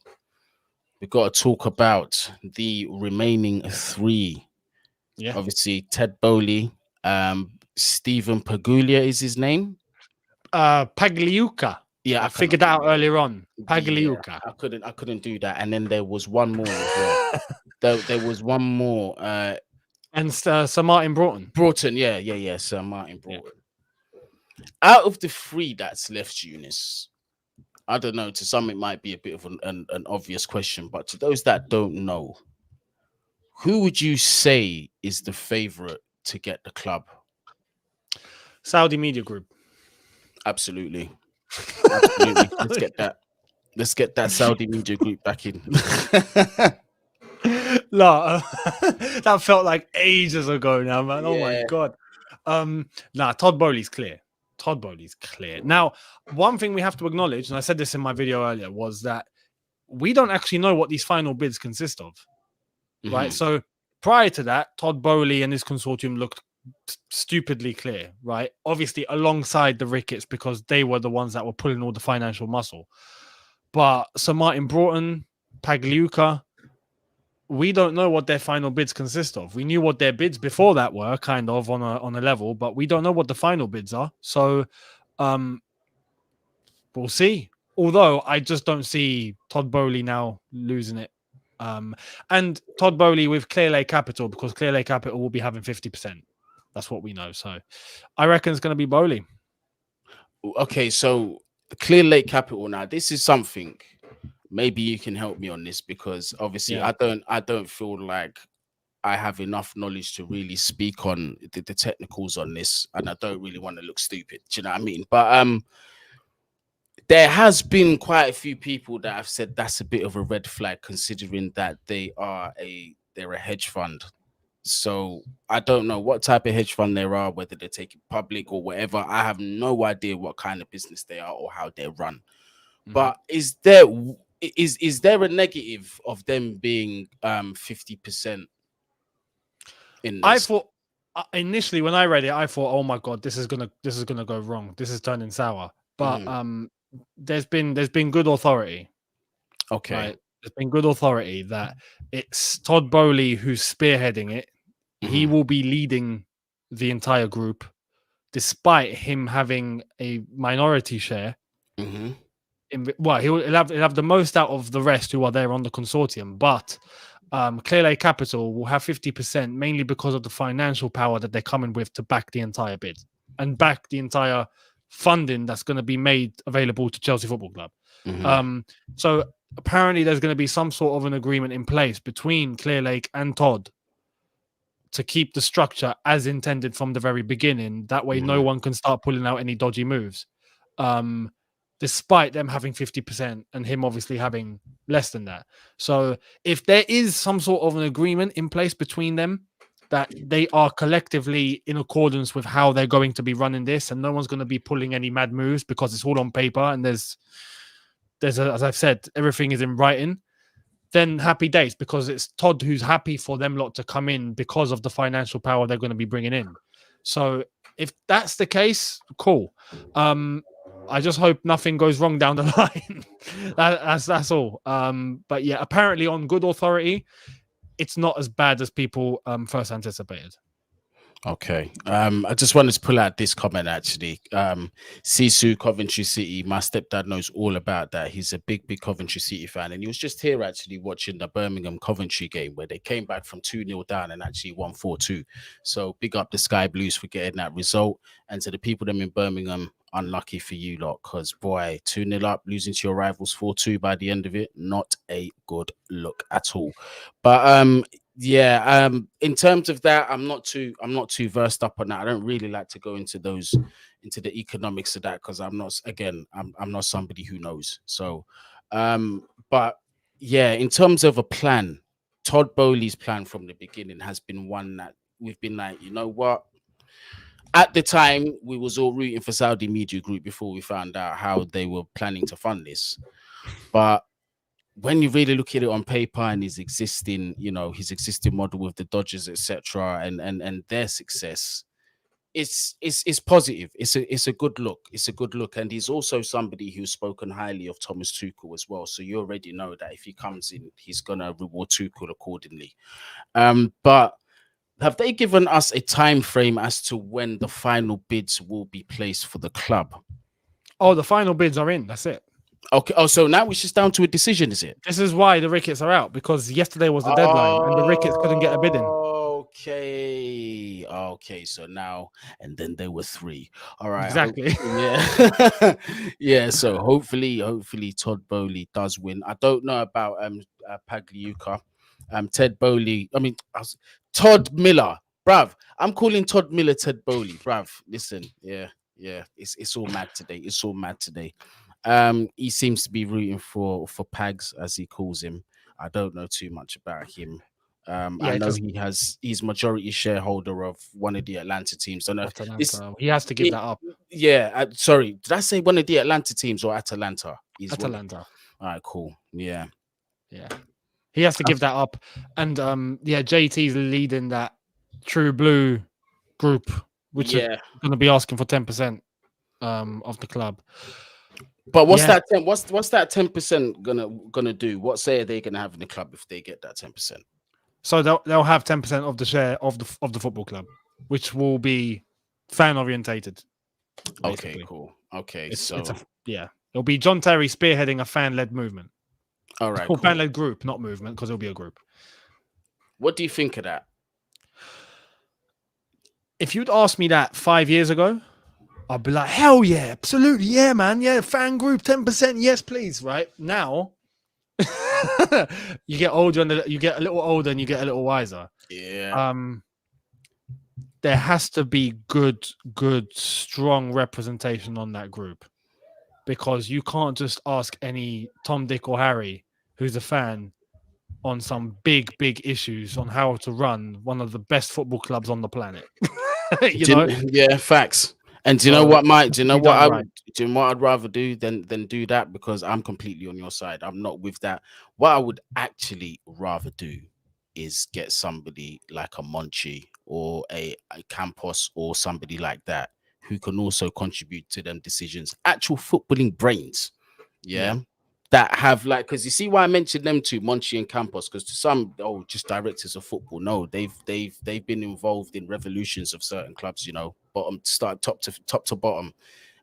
we've got to talk about the remaining 3. Yeah. Obviously, Todd Boehly, Stephen Paguglia is his name. Pagliuca. Yeah, I figured that out earlier on. Pagliuca. Yeah, I couldn't do that. And then there was one more as well. there was one more. And Sir Martin Broughton. Yeah. Sir Martin Broughton. Yeah. Out of the 3 that's left, Eunice, I don't know. To some, it might be a bit of an obvious question, but to those that don't know, who would you say is the favorite to get the club? Saudi Media Group. Absolutely. Let's get that Saudi Media Group back in. No, that felt like ages ago now, man. Oh my god. Todd Boehly's clear. Todd Boehly's clear. Now, one thing we have to acknowledge, and I said this in my video earlier, was that we don't actually know what these final bids consist of. Right? So prior to that, Todd Boehly and his consortium looked stupidly clear, right? Obviously alongside the Ricketts, because they were the ones that were pulling all the financial muscle. But Sir Martin Broughton, Pagliuca, we don't know what their final bids consist of. We knew what their bids before that were, kind of on a level, but we don't know what the final bids are. So we'll see. Although I just don't see Todd Boehly now losing it. And Todd Boehly with Clearlake Capital, because Clearlake Capital will be having 50%. That's what we know. So I reckon it's going to be Boehly. Okay, so Clearlake Capital. Now, this is something. Maybe you can help me on this, because obviously I don't feel like I have enough knowledge to really speak on the technicals on this, and I don't really want to look stupid. Do you know what I mean? But there has been quite a few people that have said that's a bit of a red flag, considering that they're a hedge fund. So I don't know what type of hedge fund there are, whether they're taking public or whatever. I have no idea what kind of business they are or how they're run. But is there a negative of them being 50% in I this? thought initially when I read it, I thought, "Oh my god, this is gonna go wrong. This is turning sour." But there's been good authority, Okay. right? There's been good authority that it's Todd Boehly who's spearheading it. He will be leading the entire group, despite him having a minority share. Well, he'll have the most out of the rest who are there on the consortium, but Clearlake Capital will have 50% mainly because of the financial power that they're coming with to back the entire bid and back the entire funding that's going to be made available to Chelsea Football Club. So apparently there's going to be some sort of an agreement in place between Clearlake and Todd to keep the structure as intended from the very beginning. That way no one can start pulling out any dodgy moves. Despite them having 50% and him obviously having less than that. So if there is some sort of an agreement in place between them that they are collectively in accordance with how they're going to be running this and no one's going to be pulling any mad moves because it's all on paper and there's as I've said, everything is in writing, then happy days because it's Todd who's happy for them lot to come in because of the financial power they're going to be bringing in. So if that's the case, cool. I just hope nothing goes wrong down the line. That's all. But yeah, apparently on good authority, it's not as bad as people first anticipated. Okay. I just wanted to pull out this comment actually. Sisu, Coventry City. My stepdad knows all about that. He's a big Coventry City fan, and he was just here actually watching the Birmingham Coventry game where they came back from 2-0 down and actually won 4-2. So big up the Sky Blues for getting that result. And to the people them in Birmingham, unlucky for you lot, because boy, 2-0 up, losing to your rivals 4-2 by the end of it, not a good look at all. But yeah, in terms of that, I'm not too versed up on that. I don't really like to go into the economics of that because I'm not somebody who knows. So but yeah, in terms of a plan, Todd Boehly's plan from the beginning has been one that we've been like, you know what? At the time, we was all rooting for Saudi Media Group before we found out how they were planning to fund this. But when you really look at it on paper and his existing model with the Dodgers, etc., and their success, it's positive. It's a good look. It's a good look. And he's also somebody who's spoken highly of Thomas Tuchel as well. So you already know that if he comes in, he's gonna reward Tuchel accordingly. But have they given us a time frame as to when the final bids will be placed for the club? Oh, the final bids are in. That's it. Okay. Oh, so now it's just down to a decision, is it? This is why the Ricketts are out, because yesterday was the deadline and the Ricketts couldn't get a bid in. Okay. So now, and then there were 3. All right. Exactly. Yeah. Yeah. So hopefully Todd Boehly does win. I don't know about Pagliuca. Ted Boehly. Todd Miller. Bruv. I'm calling Todd Miller Ted Boehly. Bruv. Listen. Yeah. It's all mad today. It's all mad today. He seems to be rooting for Pags, as he calls him. I don't know too much about him. I know he's majority shareholder of one of the Atlanta teams. I don't know. He has to give that up. Yeah, sorry. Did I say one of the Atlanta teams or Atalanta? Atalanta. All right, cool. Yeah. He has to give that up. And JT's leading that True Blue group, which are going to be asking for 10% of the club. But what's that 10? What's that 10% gonna do? What say are they gonna have in the club if they get that 10%? So they'll have 10% of the share of the football club, which will be fan orientated. Okay, cool. Okay, it'll be John Terry spearheading a fan led movement. All right, cool. Fan led group, not movement, because it'll be a group. What do you think of that? If you'd asked me that 5 years ago, I'd be like, hell yeah, absolutely, yeah, man, yeah, fan group, 10%, yes, please. Right now, you get older and you get a little older and you get a little wiser. Yeah. There has to be good, strong representation on that group, because you can't just ask any Tom, Dick, or Harry who's a fan on some big issues on how to run one of the best football clubs on the planet. You know, Yeah, facts. And do you know so what, Mike? Do you know be what done I right. would? Do you know what I'd rather do than do that? Because I'm completely on your side. I'm not with that. What I would actually rather do is get somebody like a Monchi or a Campos or somebody like that who can also contribute to them decisions. Actual footballing brains, Yeah, yeah, that have like, because you see why I mentioned them two, Monchi and Campos, because to some, oh, just directors of football. No, they've been involved in revolutions of certain clubs, you know, bottom start top to bottom,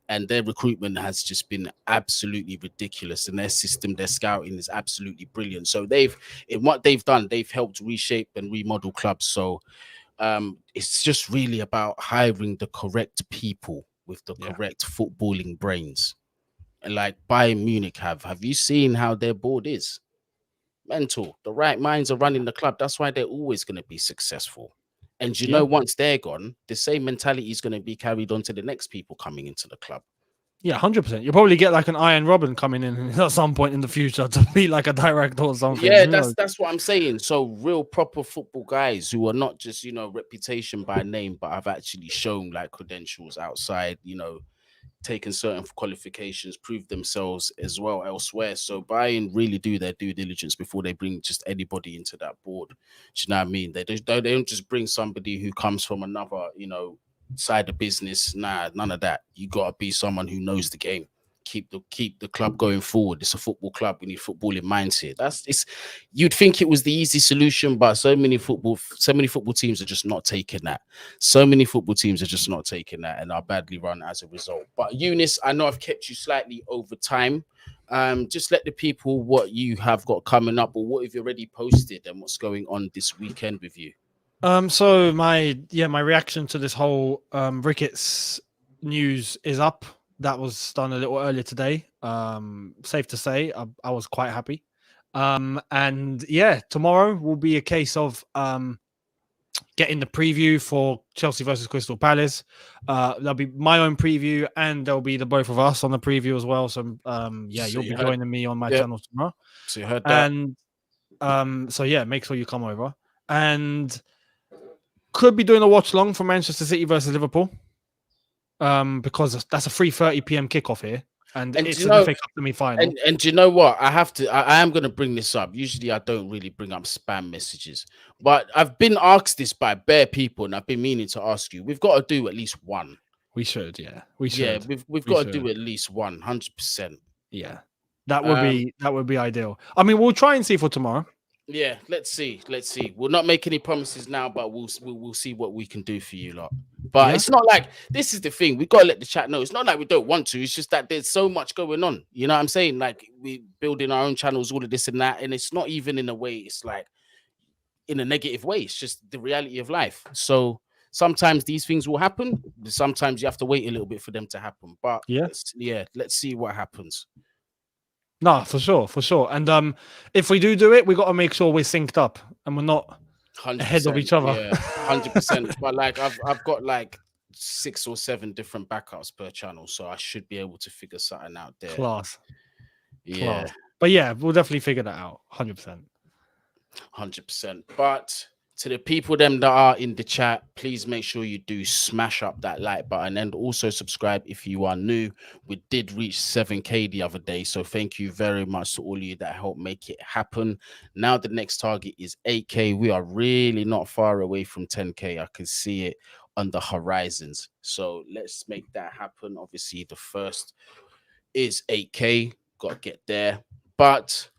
and their recruitment has just been absolutely ridiculous, and their system, their scouting is absolutely brilliant. So in what they've done, they've helped reshape and remodel clubs. So it's just really about hiring the correct people with the yeah. correct footballing brains. And like Bayern Munich have you seen how their board is? Mental. The right minds are running the club. That's why they're always going to be successful. And you Yeah. know, once they're gone, the same mentality is going to be carried on to the next people coming into the club. Yeah, 100%. You'll probably get like an Iron Robin coming in at some point in the future to be like a director or something. Yeah, Who that's knows? that's what I'm saying. So real proper football guys who are not just, you know, reputation by name, but have actually shown like credentials outside, you know, taken certain qualifications, proved themselves as well elsewhere. So Bayern really do their due diligence before they bring just anybody into that board. Do you know what I mean? They don't just bring somebody who comes from another, you know, side of business. Nah, none of that. You gotta be someone who knows the game. Keep the club going forward. It's a football club. We need footballing mindset. That's it's. You'd think it was the easy solution, but so many football teams are just not taking that. So many football teams are just not taking that and are badly run as a result. But Eunice, I know I've kept you slightly over time. Just let the people what you have got coming up or what have you already posted and what's going on this weekend with you. So my reaction to this whole Ricketts news is up. That was done a little earlier today. Safe to say, I was quite happy. And yeah, tomorrow will be a case of getting the preview for Chelsea versus Crystal Palace. There'll be my own preview, and there'll be the both of us on the preview as well. So yeah, So you'll you be heard, joining me on my yeah. channel tomorrow. So you heard that. And so yeah, make sure you come over. And could be doing a watch long for Manchester City versus Liverpool. Because that's a 3:30 p.m. kickoff here, and And it's you an know, FA Cup semi-final. and do you know what? I am gonna bring this up. Usually I don't really bring up spam messages, but I've been asked this by bare people, and I've been meaning to ask you. We've got to do at least one. We should, yeah, we Yeah, should, we've we got to do should, at least 100%. yeah. That would Um, be ideal. I mean, we'll try and see for tomorrow. yeah, let's see. Let's see. We'll not make any promises now, but we'll see what we can do for you lot. But Yeah, it's not like this is the thing. We got to let the chat know. It's not like we don't want to. It's just that there's so much going on. You know what I'm saying? Like we building our own channels, all of this and that, and it's not even in a way. It's like in a negative way. It's just the reality of life. So sometimes these things will happen. Sometimes you have to wait a little bit for them to happen. But yeah. let's see what happens. No, for sure, for sure. And if we do it, we got to make sure we're synced up and we're not Hundred ahead of percent, each other. yeah, 100%. But like I've got like 6 or 7 different backups per channel, so I should be able to figure something out there. Class, Yeah, class. But yeah, we'll definitely figure that out. 100%. 100%. But to the people them that are in the chat, please make sure you do smash up that like button and also subscribe if you are new. We did reach 7K the other day, so thank you very much to all of you that helped make it happen. Now the next target is 8K. We are really not far away from 10K. I can see it on the horizons, so let's make that happen. Obviously the first is 8K, gotta get there. But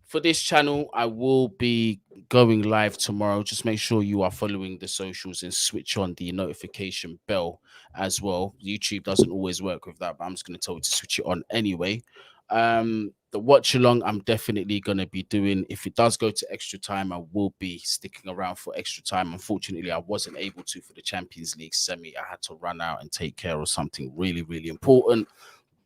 for this channel, I will be going live tomorrow. Just make sure you are following the socials and switch on the notification bell as well. YouTube doesn't always work with that, but I'm just going to tell you to switch it on anyway. The watch along, I'm definitely going to be doing. If it does go to extra time, I will be sticking around for extra time. Unfortunately, I wasn't able to for the Champions League semi. I had to run out and take care of something really, really important.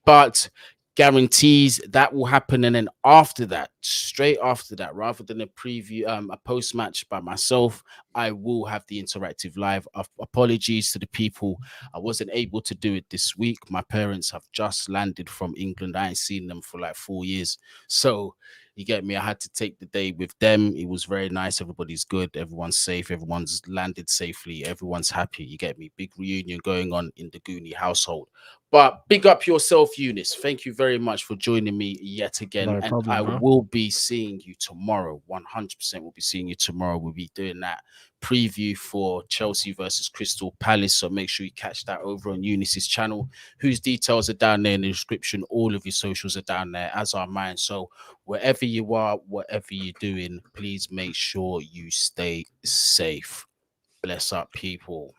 But guarantees that will happen, and then after that, straight after that, rather than a preview, a post match by myself, I will have the interactive live. Apologies to the people, I wasn't able to do it this week. My parents have just landed from England. I ain't seen them for like 4 years, so You get me? I had to take the day with them. It was very nice. Everybody's good. Everyone's safe. Everyone's landed safely. Everyone's happy. You get me? Big reunion going on in the Guni household. But big up yourself, Eunice. Thank you very much for joining me yet again. No And problem, I bro. will be seeing you tomorrow. 100% will be seeing you tomorrow. We'll be doing that preview for Chelsea versus Crystal Palace. So make sure you catch that over on Eunice's channel, whose details are down there in the description. All of your socials are down there, as are mine. So wherever you are, whatever you're doing, please make sure you stay safe. Bless up, people.